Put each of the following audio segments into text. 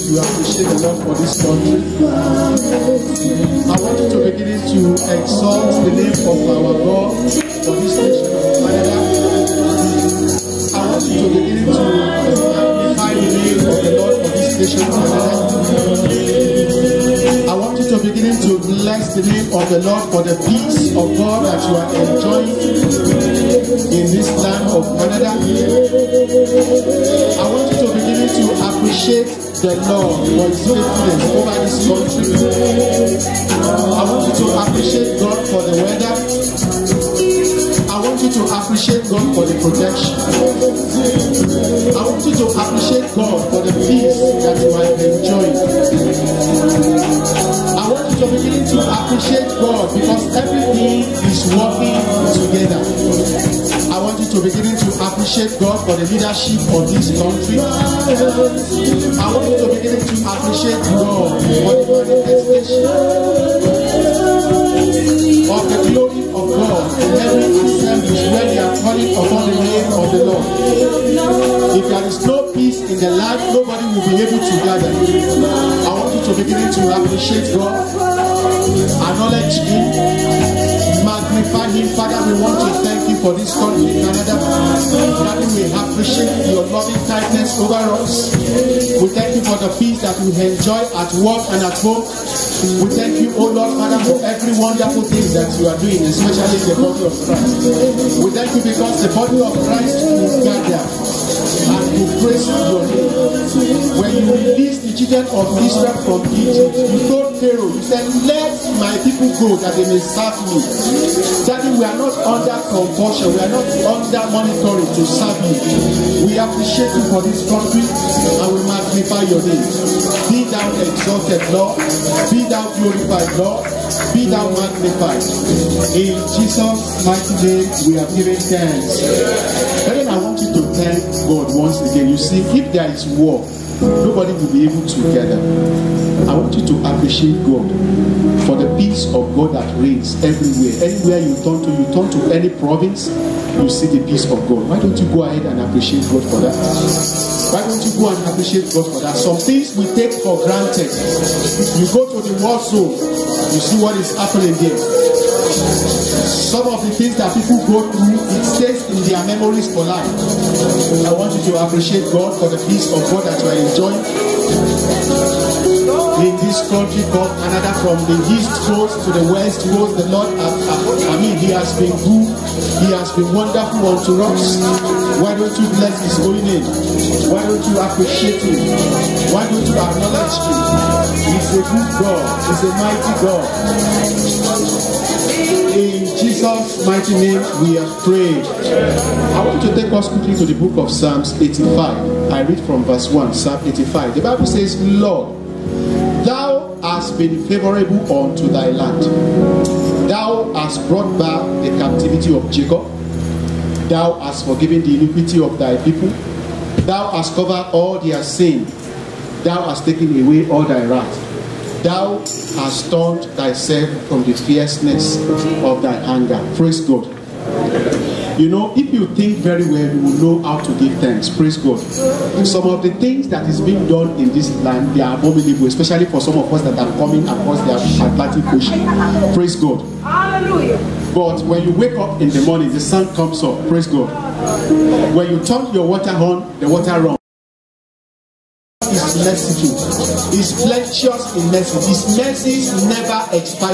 To appreciate the Lord for this country. I want you to begin to exalt the name of our God for this nation of Canada. I want you to begin to magnify the name of the Lord for this nation of Canada. I want you to begin to bless the name of the Lord for the peace of God that you are enjoying in this land of Canada. I want you to begin to appreciate the Lord for His faithfulness over this country. I want you to appreciate God for the weather. I want you to appreciate God for the protection. I want you to appreciate God for the peace that you are enjoying. I want you to begin to appreciate God because everything is working together. I want you to begin to appreciate God for the leadership of this country. I want you to begin to appreciate God for the manifestation of the glory of God in every assembly where they are calling upon the name of the Lord. If there is no peace in the land, nobody will be able to gather. I want you to begin to appreciate God, acknowledge Him, magnify Him. Father, we want to thank You for this country, Canada. Father, we appreciate Your loving kindness over us. We thank You for the peace that we enjoy at work and at home. We thank You, O Lord, Father, for every wonderful thing that You are doing, especially in the body of Christ. We thank You because the body of Christ will gather and will praise Your name. When You released the children of Israel from Egypt, You told Pharaoh, You said, let my people go that they may serve Me. Daddy, we are not under compulsion, we are not under monitoring to serve You. We appreciate You for this country and we magnify Your name. Be Thou exalted, Lord. Be Thou glorified, Lord. Be Thou magnified. In Jesus' mighty name, we have given thanks. And then I want you to thank God once again. You see, if there is war, nobody will be able to gather. I want you to appreciate God for the peace of God that reigns everywhere. Anywhere you turn to any province, you see the peace of God. Why don't you go ahead and appreciate God for that? Why don't you go and appreciate God for that? Some things we take for granted. You go to the war zone, you see what is happening there. Some of the things that people go through, it stays in their memories for life. I want you to appreciate God for the peace of God that you are enjoying in this country called Canada. From the east coast to the west coast, the Lord, He has been good. He has been wonderful unto us. Why don't you bless His holy name? Why don't you appreciate Him? Why don't you acknowledge Him? He's a good God. He's a mighty God. In Jesus' mighty name we have prayed. I want to take us quickly to the book of Psalms 85. I read from verse 1, Psalm 85. The Bible says, Lord, Thou hast been favorable unto Thy land. Thou hast brought back the captivity of Jacob. Thou hast forgiven the iniquity of Thy people. Thou hast covered all their sin. Thou hast taken away all Thy wrath. Thou hast turned Thyself from the fierceness of Thy anger. Praise God. You know, if you think very well, you will know how to give thanks. Praise God. Some of the things that is being done in this land, they are abominable, especially for some of us that are coming across the Atlantic Ocean. Praise God. Hallelujah. But when you wake up in the morning, the sun comes up. Praise God. When you turn your water on, the water runs. Is merciful, is plenteous in mercy. His mercies never expire.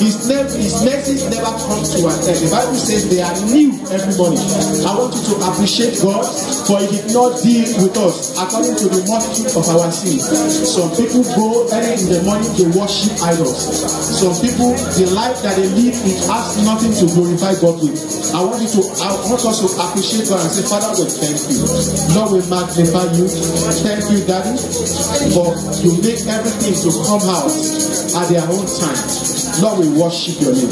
His mercies never come to an end. The Bible says they are new every morning. I want you to appreciate God, for He did not deal with us according to the multitude of our sins. Some people go early in the morning to worship idols. Some people, the life that they live, it has nothing to glorify God with. I want us to appreciate God and say, Father, we thank You. Lord, we magnify You. Thank You, Daddy, for You make everything to come out at their own time. Lord, we worship Your name.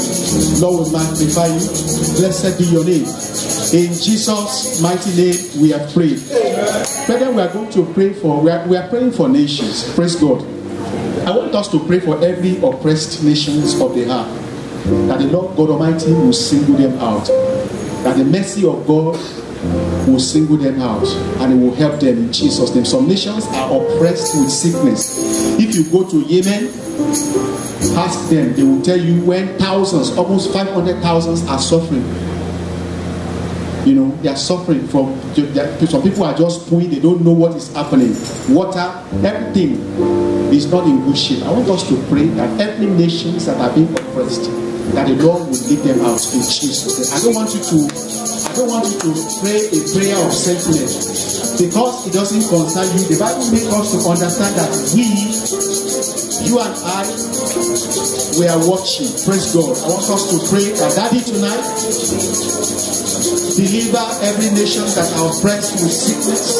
Lord, we magnify You. Blessed be Your name. In Jesus' mighty name, we have prayed. Brethren, we are going to pray for, we are praying for nations. Praise God. I want us to pray for every oppressed nations of the earth, that the Lord God Almighty will single them out, that the mercy of God will single them out, and it will help them in Jesus' name. Some nations are oppressed with sickness. If you go to Yemen, ask them, they will tell you when thousands, almost 500,000 are suffering. You know, they are suffering from, some people are just pooing, they don't know what is happening. Water, everything is not in good shape. I want us to pray that every nation that are being oppressed, that the Lord will lead them out in Jesus' name. I don't want you to pray a prayer of sentiment, because it doesn't concern you. The Bible makes us to understand that you and I, we are watching. Praise God. I want us to pray that Daddy tonight, deliver every nation that are oppressed with sickness.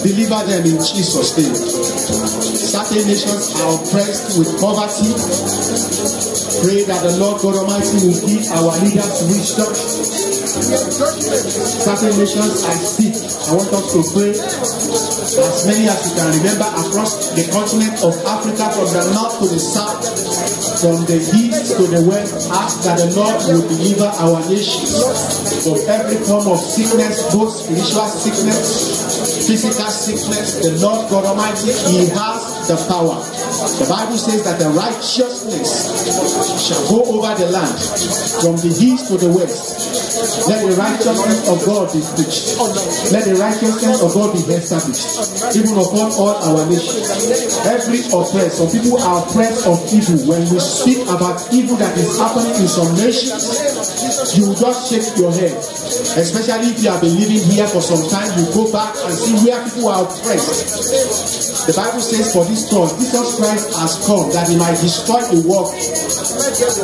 Deliver them in Jesus' name. Certain nations are oppressed with poverty. Pray that the Lord God Almighty will give our leaders wisdom. Certain nations are sick. I want us to pray, as many as you can remember, across the continent of Africa, from the north to the south, from the east to the west. Ask that the Lord will deliver our nations from every form of sickness, both spiritual sickness, physical sickness. The Lord God Almighty, He has the power. The Bible says that the righteousness shall go over the land from the east to the west. Let the righteousness of God be preached. Let the righteousness of God be established, even upon all our nations. Every oppressed, some people are oppressed of evil. When we speak about evil that is happening in some nations, you will just shake your head. Especially if you have been living here for some time, you go back and see where people are oppressed. The Bible says, for this cause, Jesus Christ has come that He might destroy the work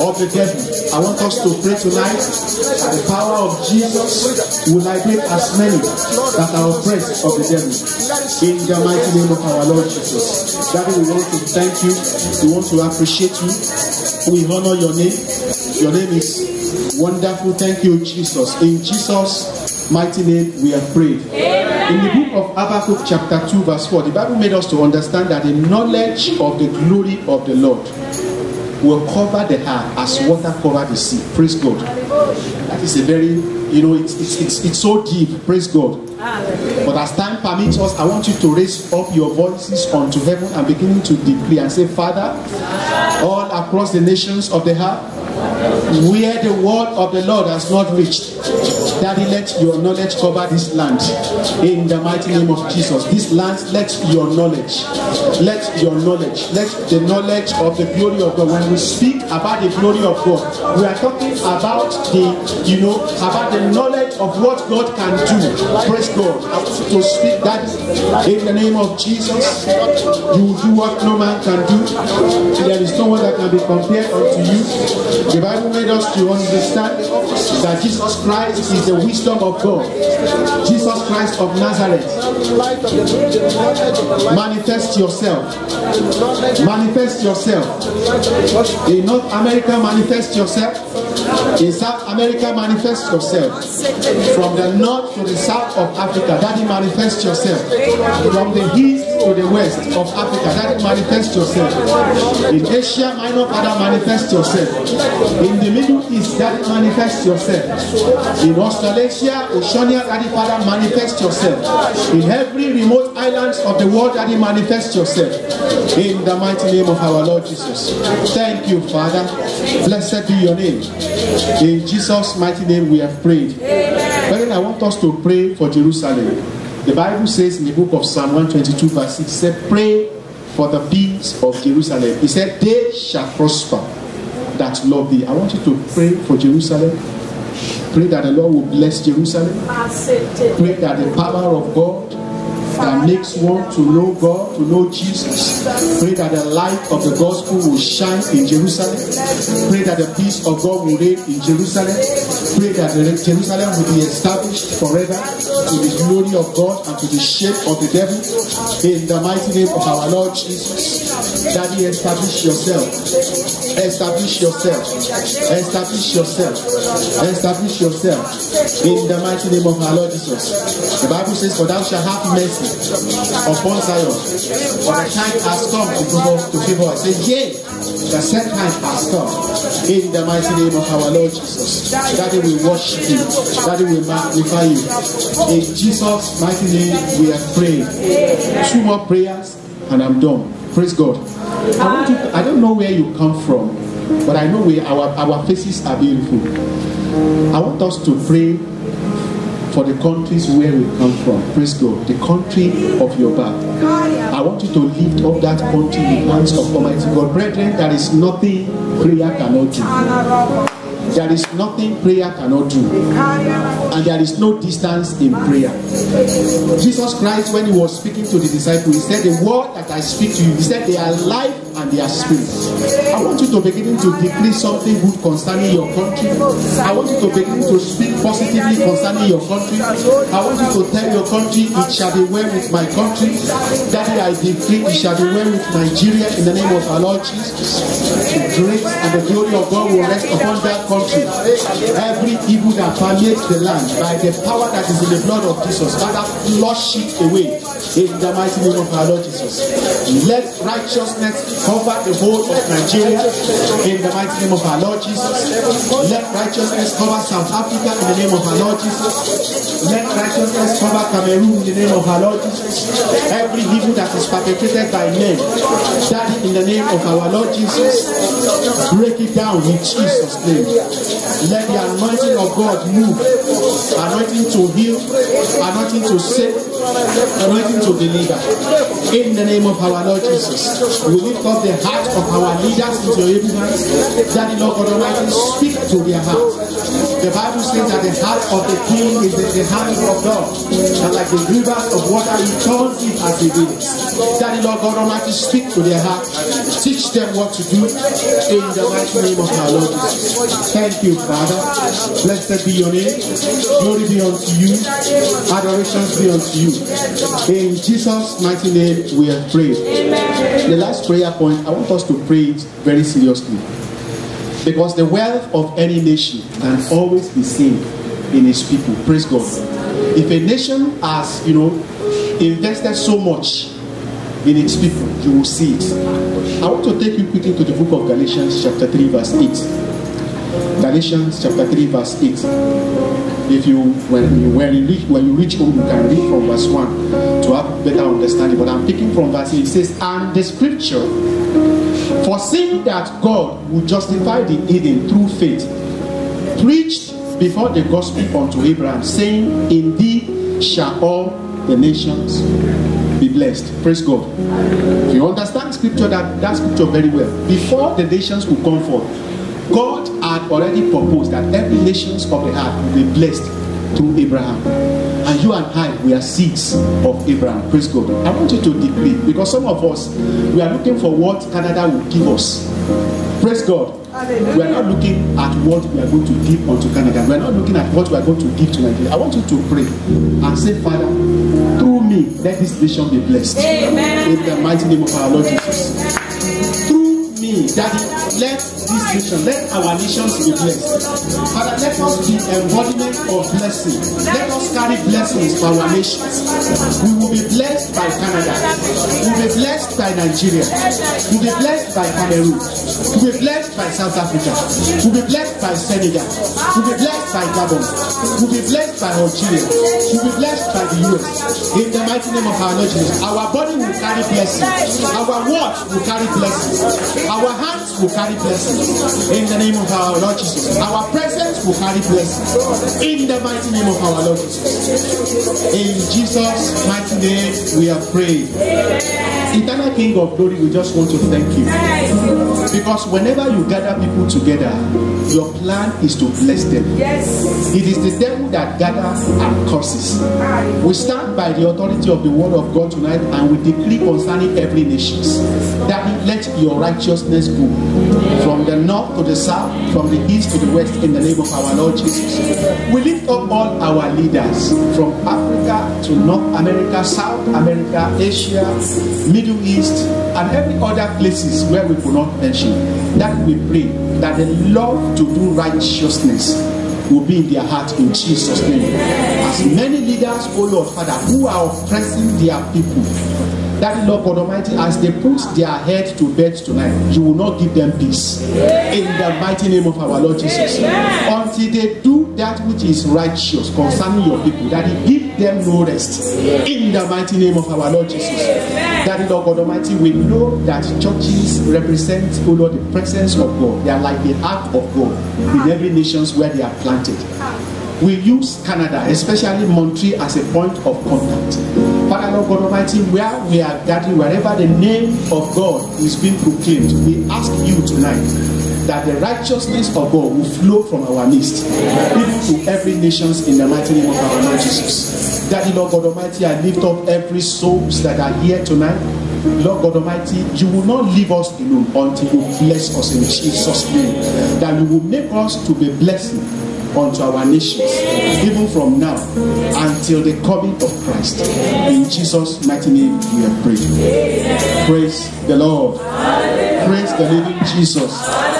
of the devil. I want us to pray tonight that the power of Jesus will liberate as many that are oppressed of the devil. In the mighty name of our Lord Jesus. Daddy, we want to thank you. We want to appreciate you. We honor your name. Your name is wonderful. Thank you, Jesus. In Jesus' mighty name we have prayed. In the book of Habakkuk chapter 2 verse 4, the Bible made us to understand that the knowledge of the glory of the Lord will cover the earth as water cover the sea. Praise God. That is a very, it's so deep. Praise God. But as time permits us, I want you to raise up your voices unto heaven and begin to declare and say, Father, all across the nations of the earth, where the word of the Lord has not reached, Daddy, let your knowledge cover this land. In the mighty name of Jesus. This land, let your knowledge, let the knowledge of the glory of God. When we speak about the glory of God, we are talking about about the knowledge of what God can do. Praise God. I want you to speak that in the name of Jesus. You will do what no man can do. There is no one that can be compared unto you. The Bible made us to understand that Jesus Christ is the wisdom of God. Jesus Christ of Nazareth. Manifest yourself. Manifest yourself. In North America, manifest yourself. In South America, manifest yourself. From the north to the south of Africa, Daddy, manifest yourself. From the east to the west of Africa, Daddy, manifest yourself. In Asia Minor, Father, manifest yourself. In the Middle East, Daddy, manifest yourself. In Australasia, Oceania, Daddy, Father, manifest yourself. In every remote islands of the world, Daddy, manifest yourself. In the mighty name of our Lord Jesus. Thank you, Father. Blessed be your name. In Jesus' mighty name we have prayed. But I want us to pray for Jerusalem. The Bible says in the book of Psalm 122 verse 6, it said, pray for the peace of Jerusalem. He said, they shall prosper that love thee. I want you to pray for Jerusalem. Pray that the Lord will bless Jerusalem. Pray that the power of God that makes one to know God, to know Jesus. Pray that the light of the gospel will shine in Jerusalem. Pray that the peace of God will reign in Jerusalem. Pray that Jerusalem will be established forever to the glory of God and to the shame of the devil. In the mighty name of our Lord Jesus. Daddy, establish yourself. Establish yourself. Establish yourself. Establish yourself. In the mighty name of our Lord Jesus. The Bible says, for thou shalt have mercy upon Zion. For the time has come to favor us. Say, yea, the set time has come. In the mighty name of our Lord Jesus. Daddy, we worship you. Daddy, we magnify you. In Jesus' mighty name, we are praying. 2 more prayers and I'm done. Praise God. I don't know where you come from, but I know our faces are beautiful. I want us to pray for the countries where we come from. Praise God. The country of your birth. I want you to lift up that country in the hands of Almighty God. Brethren, there is nothing prayer cannot do. There is nothing prayer cannot do. And there is no distance in prayer. Jesus Christ, when he was speaking to the disciples, he said, the word that I speak to you, he said, they are life and they are spirit. I want you to begin to decree something good concerning your country. I want you to begin to speak positively concerning your country. I want you to tell your country, it shall be well with my country. Daddy, I decree it shall be well with Nigeria in the name of our Lord Jesus. The grace and the glory of God will rest upon that country. Every evil that permeates the land, by the power that is in the blood of Jesus, Father, flush it away in the mighty name of our Lord Jesus. Let righteousness cover the whole of Nigeria in the mighty name of our Lord Jesus. Let righteousness cover South Africa in the name of our Lord Jesus. Let righteousness cover Cameroon in the name of our Lord Jesus. Every evil that is perpetrated by men, Daddy, in the name of our Lord Jesus, break it down in Jesus' name. Let the anointing of God move. Anointing to heal, anointing to save, anointing to deliver. In the name of our Lord Jesus, we lift up the heart of our leaders into your able hands. Daddy, Lord God Almighty, speak to their heart. The Bible says that the heart of the king is in the hands of God, and like the rivers of water, he turns it as he wills. Daddy, Lord God Almighty, speak to their heart. Teach them what to do in the mighty name of our Lord Jesus. Thank you, Father. Blessed be your name. Glory be unto you. Adorations be unto you. In Jesus' mighty name we have prayed. Amen. The last prayer point, I want us to pray it very seriously. Because the wealth of any nation can always be seen in its people. Praise God. If a nation has, invested so much in its people, you will see it. I want to take you quickly to the book of Galatians chapter 3 verse 8. Galatians chapter 3 verse 8. When you reach home, you can read from verse 1 to have better understanding. But I'm picking from verse 8. It says, and the scripture, foreseeing that God would justify the heathen through faith, preached before the gospel unto Abraham, saying, in thee shall all the nations be blessed. Praise God. If you understand scripture, that scripture very well, before the nations will come forth, God had already proposed that every nation of the earth will be blessed through Abraham. And you and I, we are seeds of Abraham. Praise God. I want you to decree, because some of us, we are looking for what Canada will give us. Praise God. We are not looking at what we are going to give unto Canada. We are not looking at what we are going to give to Nigeria. I want you to pray and say, Father, through me, let this nation be blessed. Amen. In the mighty name of our Lord Jesus. Through me, Daddy, let this nation, let our nations be blessed. Father, let us be embodiment of blessing. Let us carry blessings for our nations. We will be blessed by Canada. We will be blessed by Nigeria. We will be blessed by Cameroon. We will be blessed by South Africa. We will be blessed by Senegal. We will be blessed by Gabon. We will be blessed by Algeria. We will be blessed by the US. In the mighty name of our Lord Jesus, our body will carry blessings. Our words will carry blessings. Our hands will carry blessings. In the name of our Lord Jesus, our presence will carry blessings. In the mighty name of our Lord Jesus. In Jesus' mighty name we have prayed. Eternal King of Glory, we just want to thank you. Because whenever you gather people together, your plan is to bless them. Yes. It is the devil that gathers and curses. We stand by the authority of the word of God tonight, and we decree concerning every nation that let your righteousness go from the north to the south, from the east to the west, in the name of our Lord Jesus. We lift up all our leaders from Africa to North America, South America, Asia, Middle East, and every other places where we could not mention. That we pray that the love to do righteousness will be in their heart in Jesus' name. As many leaders, oh Lord Father, who are oppressing their people, that Lord God Almighty, as they put their head to bed tonight, you will not give them peace. In the mighty name of our Lord Jesus. Until they do that which is righteous concerning your people, that He give them no rest. In the mighty name of our Lord Jesus. That Lord God Almighty, we know that churches represent, oh Lord, the presence of God. They are like the heart of God in every nation where they are planted. We use Canada, especially Montreal, as a point of contact. Father, Lord God Almighty, where we are gathering, wherever the name of God is being proclaimed, we ask you tonight that the righteousness of God will flow from our midst, even to every nation in the mighty name of our Lord Jesus. Daddy, Lord God Almighty, I lift up every souls that are here tonight. Lord God Almighty, you will not leave us alone until you bless us in Jesus' name. That you will make us to be blessing unto our nations, even from now until the coming of Christ. In Jesus' mighty name we have prayed. Praise the Lord. Praise the living Jesus.